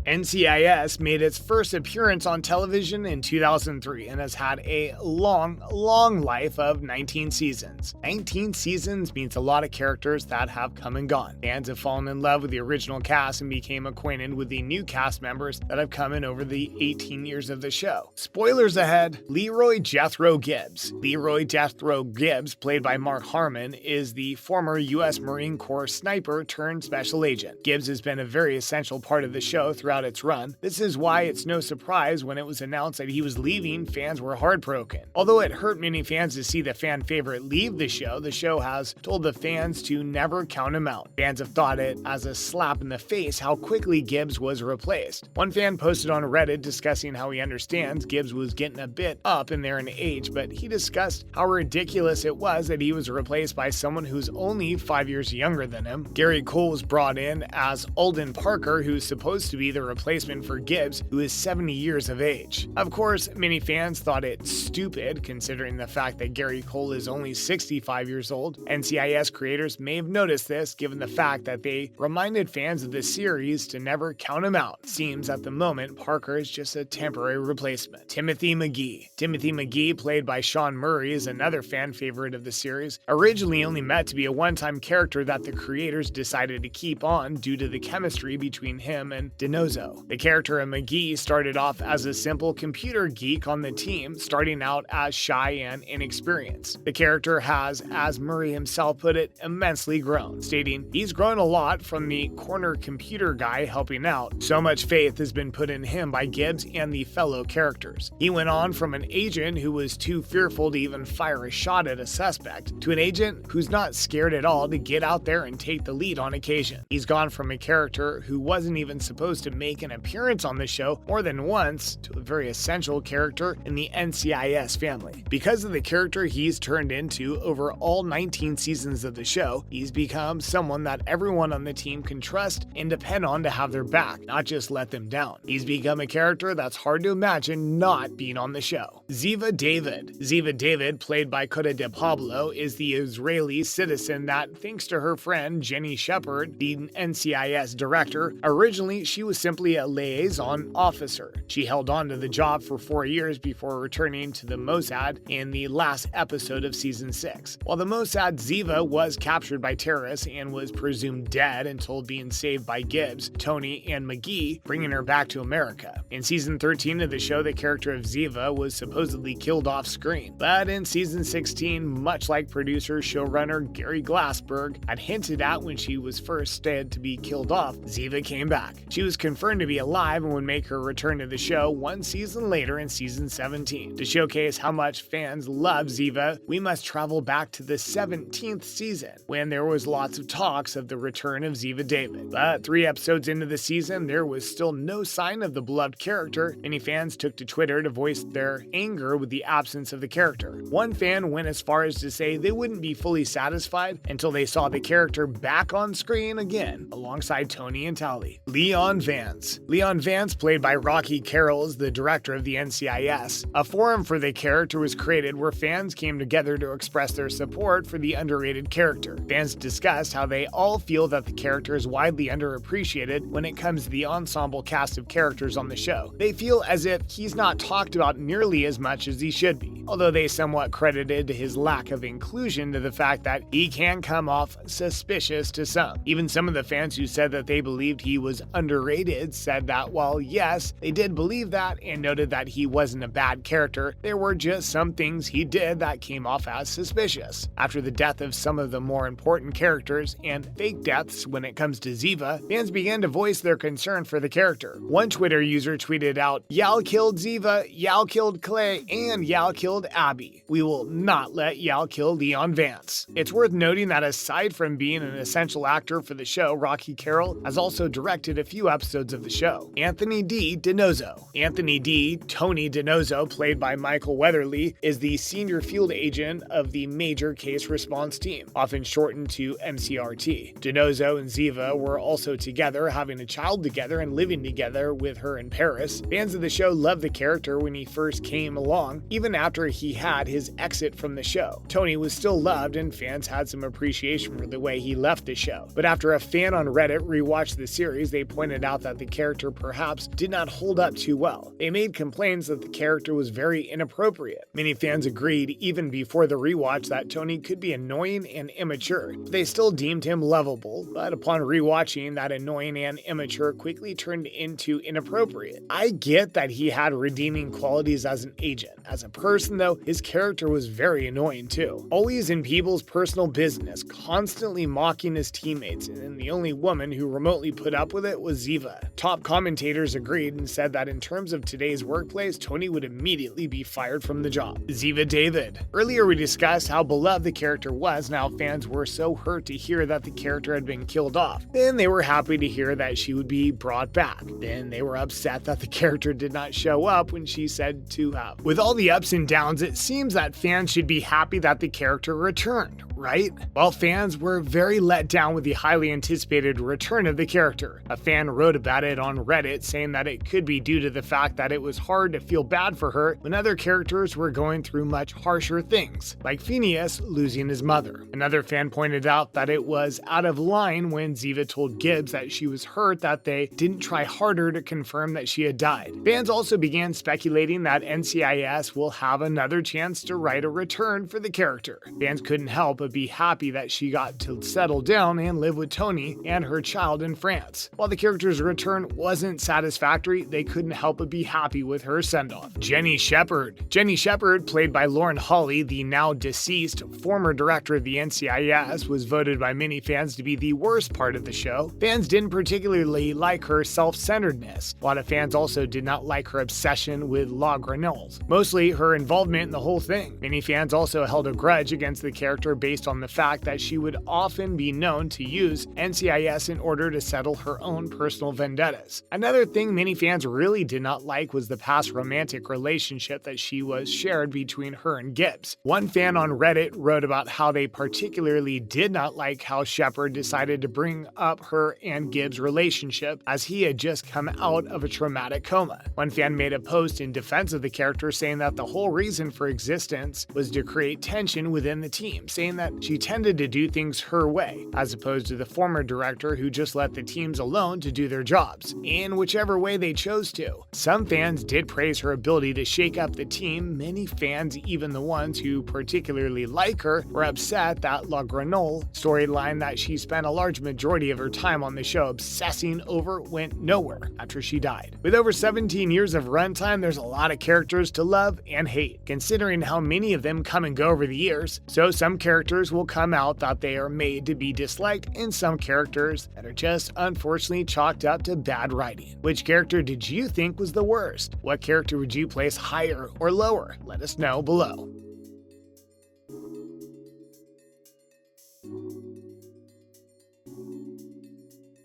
NCIS made its first appearance on television in 2003 and has had a long life of 19 seasons. 19 seasons means a lot of characters that have come and gone. Fans have fallen in love with the original cast and became acquainted with the new cast members that have come in over the 18 years of the show. Spoilers ahead, Leroy Jethro Gibbs. Leroy Jethro Gibbs, played by Mark Harmon, is the former U.S. Marine Corps sniper turned special agent. Gibbs has been a very essential part of the show throughout its run. This is why it's no surprise when it was announced that he was leaving, fans were heartbroken. Although it hurt many fans to see the fan favorite leave the show has told the fans to never count him out. Fans have thought it as a slap in the face how quickly Gibbs was replaced. One fan posted on Reddit discussing how he understands Gibbs was getting a bit up in there in age, but he discussed how ridiculous it was that he was replaced by someone who's only 5 years younger than him. Gary Cole was brought in as Alden Parker, who's supposed to be the replacement for Gibbs, who is 70 years of age. Of course, many fans thought it stupid, considering the fact that Gary Cole is only 65 years old. NCIS creators may have noticed this, given the fact that they reminded fans of the series to never count him out. Seems at the moment Parker is just a temporary replacement. Timothy McGee. Timothy McGee, played by Sean Murray, is another fan favorite of the series. Originally only meant to be a one-time character that the creators decided to keep on due to the chemistry between him and DiNozzo. The character of McGee started off as a simple computer geek on the team, starting out as shy and inexperienced. The character has, as Murray himself put it, immensely grown, stating he's grown a lot from the corner computer guy helping out. So much faith has been put in him by Gibbs and the fellow characters. He went on from an agent who was too fearful to even fire a shot at a suspect to an agent who's not scared at all to get out there and take the lead on occasion. He's gone from a character who wasn't even supposed to make an appearance on the show more than once to a very essential character in the NCIS family. Because of the character he's turned into over all 19 seasons of the show, he's become someone that everyone on the team can trust and depend on to have their back, not just let them down. He's become a character that's hard to imagine not being on the show. Ziva David. Ziva David, played by Kota de Pablo, is the Israeli citizen that, thanks to her friend Jenny Shepard, the NCIS director, originally she was simply a liaison officer. She held on to the job for 4 years before returning to the Mossad in the last episode of season 6. While the Mossad, Ziva was captured by terrorists and was presumed dead until being saved by Gibbs, Tony, and McGee, bringing her back to America. In season 13 of the show, the character of Ziva was supposedly killed off screen. But in season 16, much like producer showrunner Gary Glassberg had hinted at when she was first said to be killed off, Ziva came back. She was confirmed to be alive and would make her return to the show one season later in season 17. To showcase how much fans love Ziva, we must travel back to the 17th season, when there was lots of talks of the return of Ziva David. But 3 episodes into the season, there was still no sign of the beloved character. Many fans took to Twitter to voice their anger with the absence of the character. One fan went as far as to say they wouldn't be fully satisfied until they saw the character back on screen again, alongside Tony and Tally. Leon Vance. Leon Vance, played by Rocky Carroll, is the director of the NCIS. A forum for the character was created where fans came together to express their support for the underrated character. Fans discussed how they all feel that the character is widely underappreciated when it comes to the ensemble cast of characters on the show. They feel as if he's not talked about nearly as much as he should be, although they somewhat credited his lack of inclusion to the fact that he can come off suspicious to some. Even some of the fans who said that they believed he was underrated said that while yes, they did believe that and noted that he wasn't a bad character, there were just some things he did that came off as suspicious. After the death of some of the more important characters and fake deaths when it comes to Ziva, fans began to voice their concern for the character. One Twitter user tweeted out, "Yal killed Ziva, Yal killed Clay, and Yal killed Abby. We will not let Yal kill Leon Vance." It's worth noting that aside from being an essential actor for the show, Rocky Carroll has also directed a few episodes of the show. Anthony D. DiNozzo. Anthony D. Tony DiNozzo, played by Michael Weatherly, is the senior field agent of the Major Case Response Team, often shortened to MCRT. DiNozzo and Ziva were also together, having a child together and living together with her in Paris. Fans of the show loved the character when he first came along, even after he had his exit from the show. Tony was still loved and fans had some appreciation for the way he left the show. But after a fan on Reddit rewatched the series, they pointed out that that the character perhaps did not hold up too well. They made complaints that the character was very inappropriate. Many fans agreed even before the rewatch that Tony could be annoying and immature. They still deemed him lovable, but upon rewatching, that annoying and immature quickly turned into inappropriate. I get that he had redeeming qualities as an agent. As a person though, his character was very annoying too. Always in people's personal business, constantly mocking his teammates, and the only woman who remotely put up with it was Ziva. Top commentators agreed and said that in terms of today's workplace, Tony would immediately be fired from the job. Ziva David. Earlier we discussed how beloved the character was, and how fans were so hurt to hear that the character had been killed off. Then they were happy to hear that she would be brought back. Then they were upset that the character did not show up when she said to have. With all the ups and downs, it seems that fans should be happy that the character returned, right? Well, fans were very let down with the highly anticipated return of the character. A fan wrote about it on Reddit, saying that it could be due to the fact that it was hard to feel bad for her when other characters were going through much harsher things, like Phineas losing his mother. Another fan pointed out that it was out of line when Ziva told Gibbs that she was hurt that they didn't try harder to confirm that she had died. Fans also began speculating that NCIS will have another chance to write a return for the character. Fans couldn't help but be happy that she got to settle down and live with Tony and her child in France. While the character's return wasn't satisfactory, they couldn't help but be happy with her send-off. Jenny Shepard. Jenny Shepard, played by Lauren Holly, the now deceased former director of the NCIS, was voted by many fans to be the worst part of the show. Fans didn't particularly like her self-centeredness. A lot of fans also did not like her obsession with La Grenouille, mostly her involvement in the whole thing. Many fans also held a grudge against the character based on the fact that she would often be known to use NCIS in order to settle her own personal vendettas. Another thing many fans really did not like was the past romantic relationship that she was shared between her and Gibbs. One fan on Reddit wrote about how they particularly did not like how Shepard decided to bring up her and Gibbs' relationship as he had just come out of a traumatic coma. One fan made a post in defense of the character saying that the whole reason for existence was to create tension within the team, saying that she tended to do things her way, as opposed to the former director who just let the teams alone to do their jobs, in whichever way they chose to. Some fans did praise her ability to shake up the team. Many fans, even the ones who particularly like her, were upset that La Grenouille storyline that she spent a large majority of her time on the show obsessing over went nowhere after she died. With over 17 years of runtime, there's a lot of characters to love and hate, considering how many of them come and go over the years. So some characters will come out that they are made to be disliked, and some characters that are just unfortunately chalked up to bad writing. Which character did you think was the worst? What character would you place higher or lower? Let us know below.